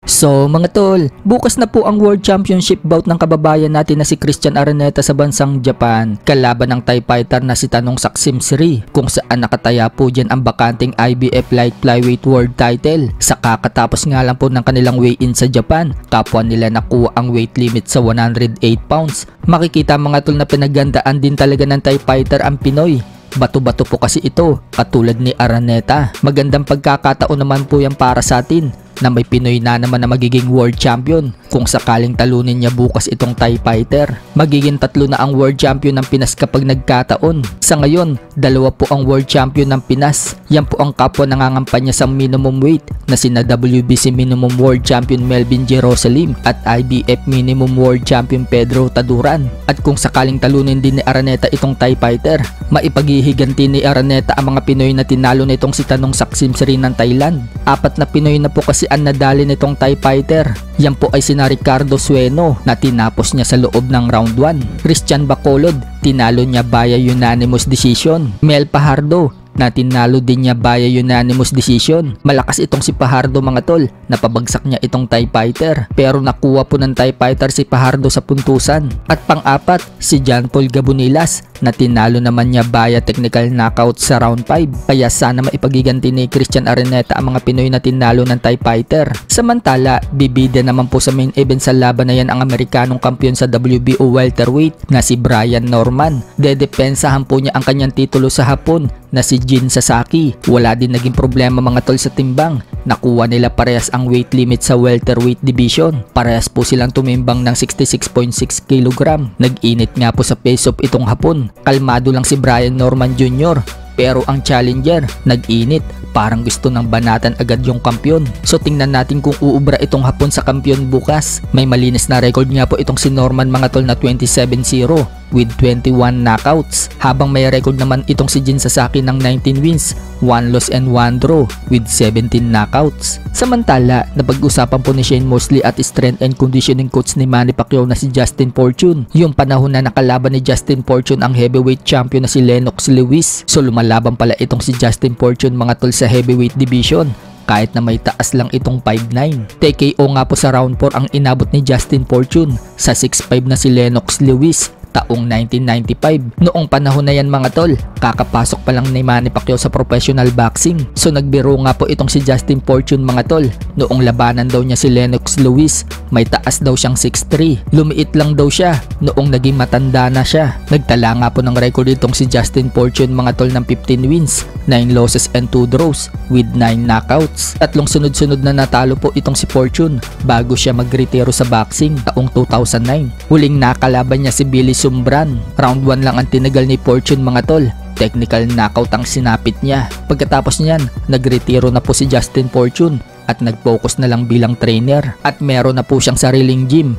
So mga tol, bukas na po ang World Championship bout ng kababayan natin na si Christian Araneta sa bansang Japan, kalaban ng Thai fighter na si Tanong Saksimsiri, kung saan nakataya po dyan ang bakanting IBF Light Flyweight World Title. Sa kakatapos nga lang po ng kanilang weigh-in sa Japan, kapwa nila nakuha ang weight limit sa 108 pounds. Makikita mga tol na pinagandaan din talaga ng Thai fighter ang Pinoy. Bato-bato po kasi ito, katulad ni Araneta. Magandang pagkakataon naman po yan para sa atin na may Pinoy na naman na magiging world champion kung sakaling talunin niya bukas itong Thai fighter. Magiging 3 na ang world champion ng Pinas kapag nagkataon. Sa ngayon, 2 po ang world champion ng Pinas. Yan po ang kapwa nangangampanya sa minimum weight na sina WBC minimum world champion Melvin Jerusalem at IBF minimum world champion Pedro Taduran. At kung sakaling talunin din ni Araneta itong Thai fighter, maipaghihiganti ni Araneta ang mga Pinoy na tinalo nitong si Tanong Saksimsiri ng Thailand. 4 na Pinoy na po kasi ang nadali nitong Thai fighter. Yan po ay sina Ricardo Sueno na tinapos niya sa loob ng round 1. Christian Bacolod, tinalo niya via unanimous decision. Mel Pajardo, na tinalo din niya via unanimous decision. Malakas itong si Pajardo mga tol, napabagsak niya itong Thai fighter, pero nakuha po ng Thai fighter si Pajardo sa puntusan. At pang-4, si John Paul Gabonilas, na tinalo naman niya via technical knockout sa round 5. Kaya sana maipagiganti ni Christian Araneta ang mga Pinoy na tinalo ng Thai fighter. Samantala, bibida naman po sa main event sa laban na yan ang Amerikanong kampiyon sa WBO welterweight na si Brian Norman. Dedepensahan po niya ang kanyang titulo sa Hapon na si Jin Sasaki. Wala din naging problema mga tol sa timbang. Nakuha nila parehas ang weight limit sa welterweight division. Parehas po silang tumimbang ng 66.6 kg. Nag-init nga po sa face-off itong Hapon. Kalmado lang si Brian Norman Jr. Pero ang challenger, nag-init. Parang gusto ng banatan agad yung kampiyon. So tingnan natin kung uubra itong Hapon sa kampiyon bukas. May malinis na record nga po itong si Norman mga tol na 27-0 with 21 knockouts. Habang may record naman itong si Jin Sasaki ng 19 wins, 1 loss and 1 draw with 17 knockouts. Samantala, napag-usapan po ni Shane Mosley at strength and conditioning coach ni Manny Pacquiao na si Justin Fortune. Yung panahon na nakalaban ni Justin Fortune ang heavyweight champion na si Lennox Lewis. So lumalaban pala itong si Justin Fortune mga tol sa heavyweight division. Kahit na may taas lang itong 5'9". TKO nga po sa round 4 ang inabot ni Justin Fortune sa 6'5 na si Lennox Lewis taong 1995. Noong panahon na yan mga tol, kakapasok pa lang ni Manny Pacquiao sa professional boxing. So nagbiro nga po itong si Justin Fortune mga tol. Noong labanan daw niya si Lennox Lewis, may taas daw siyang 6'3". Lumiit lang daw siya noong naging matanda na siya. Nagtala nga po ng record itong si Justin Fortune mga tol ng 15 wins, 9 losses and 2 draws with 9 knockouts. Tatlong sunod-sunod na natalo po itong si Fortune bago siya magretiro sa boxing taong 2009. Huling nakalaban niya si Billy Sumbran. Round 1 lang ang tinagal ni Fortune mga tol. Technical knockout ang sinapit niya. Pagkatapos niyan, nagretiro na po si Justin Fortune at nag-focus na lang bilang trainer at meron na po siyang sariling gym.